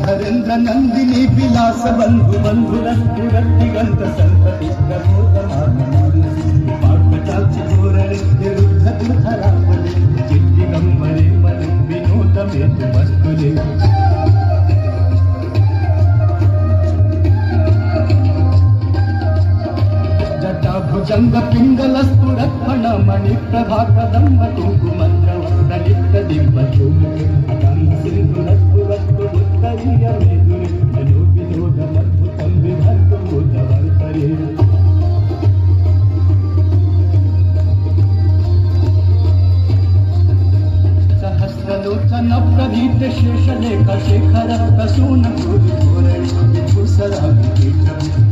धरेंद्र नंदिनी विलास बंधु बंधुरंत संतति प्रमोद मानसी धोरणे विरुद्ध दुधरावले चित्ति गंभरे मन विनोद मेत वस्तुले जटा भुजंग पिंगल स्फुरत्फण मणि प्रभा कदम्ब कुंकु मंत्र वस्त्रलिप्त दिव्य चूमुके अगंग सिंधुरत्पुरत्तु उत्तरीय मेदुरे मनो विनोदमद्भुतं विभर्गबोधवर्तरे सहस्रलोचन प्रदीप्त शेषलेख शेखर प्रसून भूरि धोरणे विभूषरा विकीर्णम्